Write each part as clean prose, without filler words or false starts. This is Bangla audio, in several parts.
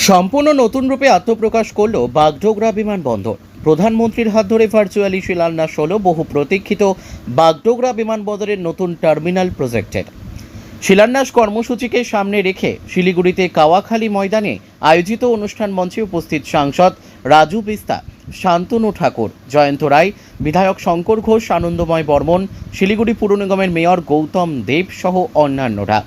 সম্পূর্ণ নতুন রূপে আত্মপ্রকাশ করল বাগডোগরা বিমানবন্দর। প্রধানমন্ত্রীর হাত ধরে ভার্চুয়ালি শিলান্যাস হল বহু প্রতীক্ষিত বাগডোগরা বিমানবন্দরের নতুন টার্মিনাল প্রজেক্টের। শিলান্যাস কর্মসূচিকে সামনে রেখে শিলিগুড়িতে কাওয়াখালী ময়দানে আয়োজিত অনুষ্ঠান মঞ্চে উপস্থিত সাংসদ রাজু বিস্তা, শান্তনু ঠাকুর, জয়ন্ত রায়, বিধায়ক শঙ্কর ঘোষ, আনন্দময় বর্মন, শিলিগুড়ি পুর নিগমের মেয়র গৌতম দেব সহ অন্যান্যরা।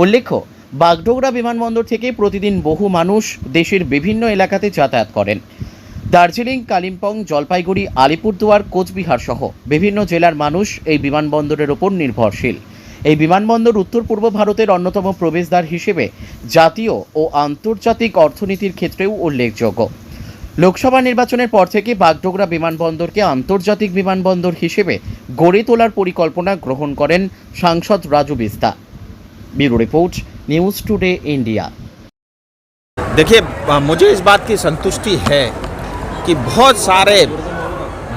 উল্লেখ্য, বাগডোগরা বিমানবন্দর থেকে প্রতিদিন বহু মানুষ দেশের বিভিন্ন এলাকাতে যাতায়াত করেন। দার্জিলিং, কালিম্পং, জলপাইগুড়ি, আলিপুরদুয়ার, কোচবিহার সহ বিভিন্ন জেলার মানুষ এই বিমানবন্দরের ওপর নির্ভরশীল। এই বিমানবন্দর উত্তর পূর্ব ভারতের অন্যতম প্রবেশদ্বার হিসেবে জাতীয় ও আন্তর্জাতিক অর্থনীতির ক্ষেত্রেও উল্লেখযোগ্য। লোকসভা নির্বাচনের পর থেকে বাগডোগরা বিমানবন্দরকে আন্তর্জাতিক বিমানবন্দর হিসেবে গড়ে তোলার পরিকল্পনা গ্রহণ করেন সাংসদ Raju Bista. Bureau report, news today India. देखिए, मुझे इस बात की संतुष्टि है कि बहुत सारे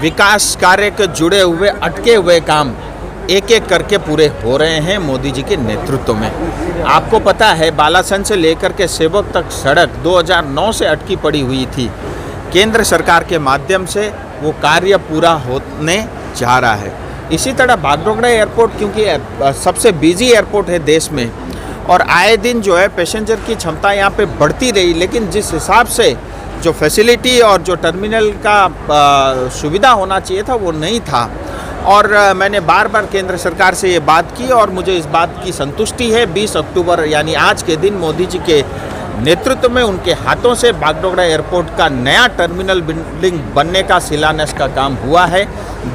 विकास कार्य के जुड़े हुए अटके हुए काम एक एक करके पूरे हो रहे हैं मोदी जी के नेतृत्व में। आपको पता है, बालासन से लेकर के सेवक तक सड़क 2009 से अटकी पड़ी हुई थी। केंद्र सरकार के माध्यम से वो कार्य पूरा होने जा रहा है। इसी तरह बागडोगरा एयरपोर्ट, क्योंकि सबसे बिजी एयरपोर्ट है देश में और आए दिन जो है पैसेंजर की क्षमता यहाँ पे बढ़ती रही, लेकिन जिस हिसाब से जो फैसिलिटी और जो टर्मिनल का सुविधा होना चाहिए था वो नहीं था। और मैंने बार बार केंद्र सरकार से ये बात की और मुझे इस बात की संतुष्टि है। 20 अक्टूबर यानी आज के दिन मोदी जी के नेतृत्व में उनके हाथों से बागडोगरा एयरपोर्ट का नया टर्मिनल बिल्डिंग बनने का शिलान्यास का काम हुआ है।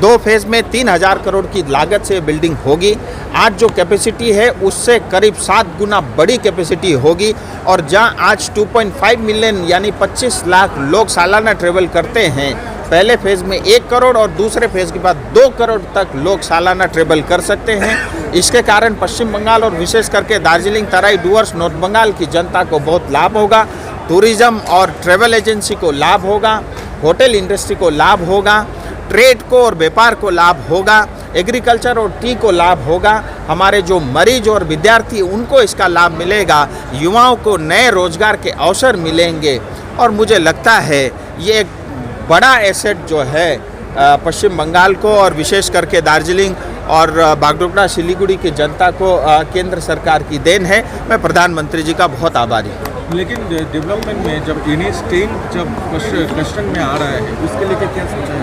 2 फेज़ में 3000 करोड़ की लागत से बिल्डिंग होगी। आज जो कैपेसिटी है उससे करीब 7 गुना बड़ी कैपेसिटी होगी और जहां आज 2.5 मिलियन यानी 25 लाख लोग सालाना ट्रेवल करते हैं, पहले फेज़ में 1 करोड़ और दूसरे फेज़ के बाद 2 करोड़ तक लोग सालाना ट्रेवल कर सकते हैं। इसके कारण पश्चिम बंगाल और विशेष करके दार्जिलिंग, तराई, डुवर्स, नॉर्थ बंगाल की जनता को बहुत लाभ होगा। टूरिज़्म और ट्रेवल एजेंसी को लाभ होगा, होटल इंडस्ट्री को लाभ होगा, ट्रेड को और व्यापार को लाभ होगा, एग्रीकल्चर और टी को लाभ होगा। हमारे जो मरीज और विद्यार्थी उनको इसका लाभ मिलेगा, युवाओं को नए रोजगार के अवसर मिलेंगे और मुझे लगता है ये एक बड़ा एसेट जो है पश्चिम बंगाल को और विशेष करके दार्जिलिंग और बागडोगरा शिलीगुड़ी की जनता को केंद्र सरकार की देन है। मैं प्रधानमंत्री जी का बहुत आभारी हूँ। लेकिन डेवलपमेंट में जब NH10 जब क्वेश्चन में आ रहा है उसके लिए क्या सोचा है?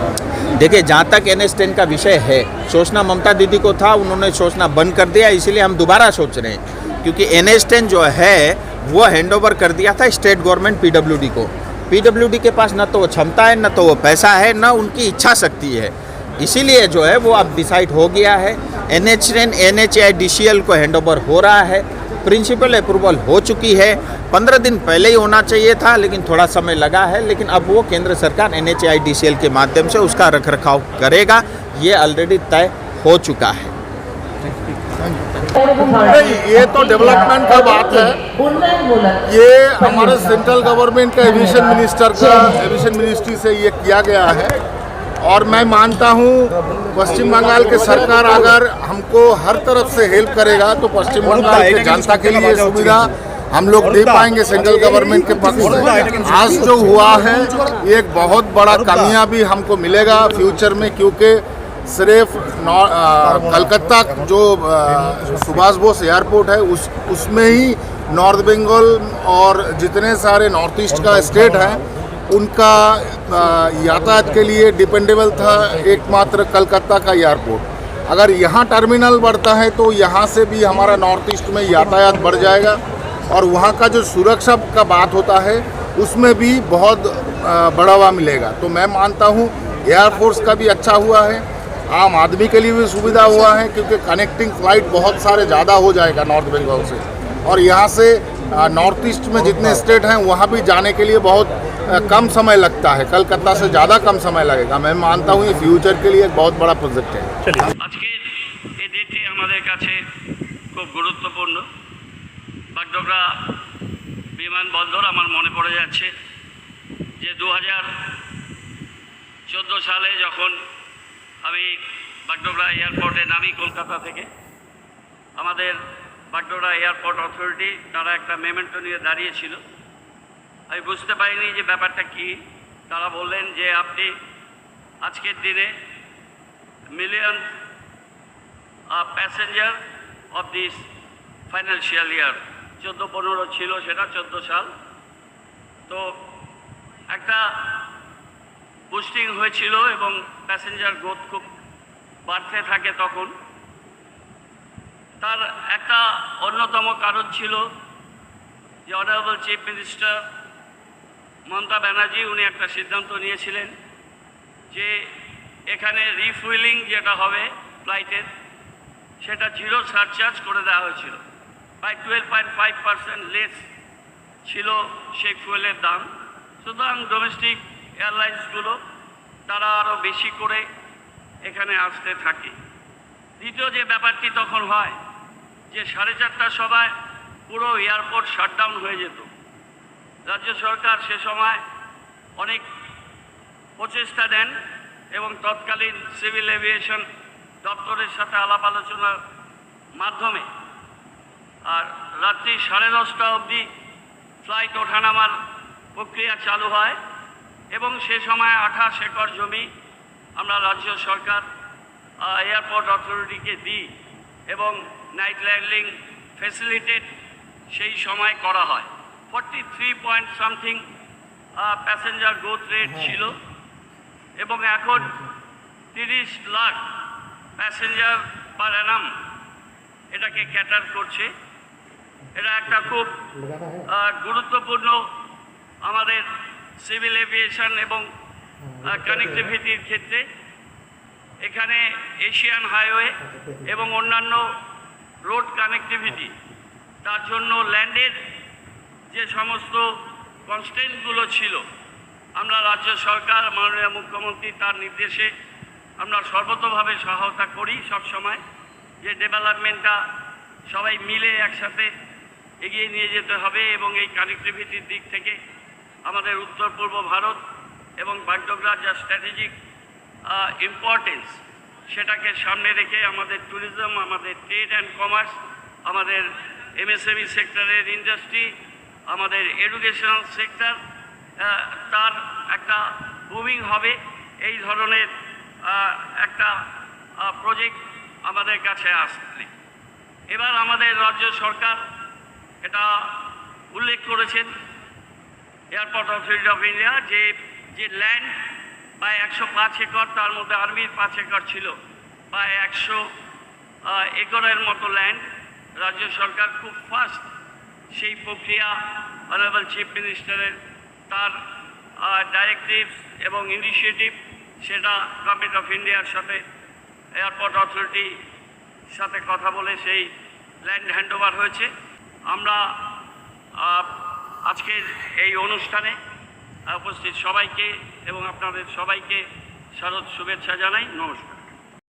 देखिए, जहाँ तक NH10 का विषय है, सोचना ममता दीदी को था, उन्होंने सोचना बंद कर दिया, इसीलिए हम दोबारा सोच रहे हैं। क्योंकि NH10 जो है वो हैंडओवर कर दिया था स्टेट गवर्नमेंट PWD को। PWD के पास न तो वो क्षमता है, न तो वो पैसा है, न उनकी इच्छा शक्ति है। इसीलिए जो है वो अब डिसाइड हो गया है। NH10 NHAIDCL को हैंडओवर हो रहा है, प्रिंसिपल अप्रूवल हो चुकी है। 15 दिन पहले ही होना चाहिए था, लेकिन थोड़ा समय लगा है। लेकिन अब वो केंद्र सरकार NHAIDCL के माध्यम से उसका रखरखाव करेगा, ये ऑलरेडी तय हो चुका है। नहीं, ये तो डेवलपमेंट का बात है। ये हमारे सेंट्रल गवर्नमेंट का एविएशन मिनिस्ट्री से ये किया गया है और मैं मानता हूँ पश्चिम बंगाल के सरकार अगर हमको हर तरफ से हेल्प करेगा तो पश्चिम बंगाल के जनता के लिए सुविधा हम लोग दे पाएंगे सेंट्रल गवर्नमेंट के पक्ष से। आज जो हुआ है ये एक बहुत बड़ा कामयाबी हमको मिलेगा फ्यूचर में, क्योंकि सिर्फ कलकत्ता जो सुभाष बोस एयरपोर्ट है उसमें ही नॉर्थ बंगाल और जितने सारे नॉर्थ ईस्ट का स्टेट है उनका यातायात के लिए डिपेंडेबल था एकमात्र कलकत्ता का एयरपोर्ट। अगर यहाँ टर्मिनल बढ़ता है तो यहाँ से भी हमारा नॉर्थ ईस्ट में यातायात बढ़ जाएगा और वहाँ का जो सुरक्षा का बात होता है उसमें भी बहुत बढ़ावा मिलेगा। तो मैं मानता हूँ एयरफोर्स का भी अच्छा हुआ है, आम आदमी के लिए भी सुविधा हुआ है, क्योंकि कनेक्टिंग फ्लाइट बहुत सारे ज़्यादा हो जाएगा नॉर्थ बंगाल से और यहाँ से नॉर्थ ईस्ट में जितने स्टेट हैं वहाँ भी जाने के लिए बहुत कम समय लगता है, कलकत्ता से ज़्यादा कम समय लगेगा। मैं मानता हूँ ये फ्यूचर के लिए एक बहुत बड़ा प्रोजेक्ट है। আজকের এই দিনটি আমাদের কাছে খুব গুরুত্বপূর্ণ। বাগডোগরা বিমানবন্দর আমার মনে পড়ে যাচ্ছে যে 2014 সালে যখন আমি বাগডোগরা এয়ারপোর্টে নামি কলকাতা থেকে, আমাদের বাগডোগরা এয়ারপোর্ট অথরিটি তারা একটা মেমেন্টো নিয়ে দাঁড়িয়েছিল আমি বুঝতে পারিনি যে ব্যাপারটা কি। তারা বললেন যে আপনি আজকের দিনে million passenger of this financial year 14-15 ছিল, সেটা 14 সাল, তো একটা বুস্টিং হয়েছিল এবং প্যাসেঞ্জার গ্রোথ খুব বাড়তে থাকে তখন। তার একটা অন্যতম কারণ ছিল যে honourable chief minister Mamata Banerjee উনি একটা সিদ্ধান্ত নিয়েছিলেন যে এখানে রিফুয়েলিং যেটা হবে ফ্লাইটের সেটা 0 সারচার্জ করে দেওয়া হয়েছিল। প্রায় 12.5% লেস ছিল সেই ফুয়েলের দাম। সুতরাং ডোমেস্টিক এয়ারলাইন্সগুলো তারা আরও বেশি করে এখানে আসতে থাকে। দ্বিতীয় যে ব্যাপারটি তখন হয় যে 4:30টার সময় পুরো এয়ারপোর্ট শাটডাউন হয়ে যেত। রাজ্য সরকার সে সময় অনেক প্রচেষ্টা নেন এবং তৎকালীন সিভিল এভিয়েশন দপ্তরের সাথে আলাপ আলোচনার মাধ্যমে আর রাত্রি 10:30টা অবধি ফ্লাইট ওঠানামার প্রক্রিয়া চালু হয় এবং সে সময় 28 একর জমি আমরা রাজ্য সরকার এয়ারপোর্ট অথরিটিকে দিই এবং নাইট ল্যান্ডিং ফ্যাসিলিটেট সেই সময় করা হয়। 43 প্যাসেঞ্জার গ্রোথ রেট ছিল এবং এখন 30 লাখ প্যাসেঞ্জার পার অ্যানাম এটাকে ক্যাটার করছে। এটা একটা খুব গুরুত্বপূর্ণ আমাদের সিভিল এভিয়েশন এবং কানেক্টিভিটির ক্ষেত্রে। এখানে এশিয়ান হাইওয়ে এবং অন্যান্য রোড কানেক্টিভিটি, তার জন্য ল্যান্ডের যে সমস্ত কনস্ট্রেন্টগুলো ছিল আমরা রাজ্য সরকার মাননীয় মুখ্যমন্ত্রী তার নির্দেশে আমরা সর্বতোভাবে সহায়তা করি সবসময় যে ডেভেলপমেন্টটা সবাই মিলে একসাথে এগিয়ে নিয়ে যেতে হবে এবং এই কানেক্টিভিটির দিক থেকে আমাদের উত্তর পূর্ব ভারত এবং বাগডোগরার যা স্ট্র্যাটেজিক ইম্পর্টেন্স সেটাকে সামনে রেখে আমাদের ট্যুরিজম, আমাদের ট্রেড অ্যান্ড কমার্স, আমাদের এমএসএমই সেক্টরের ইন্ডাস্ট্রি, আমাদের এডুকেশনাল সেক্টর তার একটা বুমিং হবে, এই ধরনের একটা প্রজেক্ট আমাদের কাছে আসছে। এবার আমাদের রাজ্য সরকার এটা উল্লেখ করেছেন এয়ারপোর্ট অথরিটি অফ ইন্ডিয়া যে ল্যান্ড প্রায় 105 একর, তার মধ্যে আর্মির 5 একর ছিল, প্রায় 100 একরের মতো ল্যান্ড রাজ্য সরকার খুব ফাস্ট সেই প্রক্রিয়া অনারেবল চিফ মিনিস্টারের তার ডাইরেক্টিভস এবং ইনিশিয়েটিভ সেটা গভর্নমেন্ট অফ ইন্ডিয়ার সাথে এয়ারপোর্ট অথরিটির সাথে কথা বলে সেই ল্যান্ড হ্যান্ডওভার হয়েছে। আমরা আজকের এই অনুষ্ঠানে উপস্থিত সবাইকে এবং আপনাদের সবাইকে শারদ শুভেচ্ছা জানাই। নমস্কার।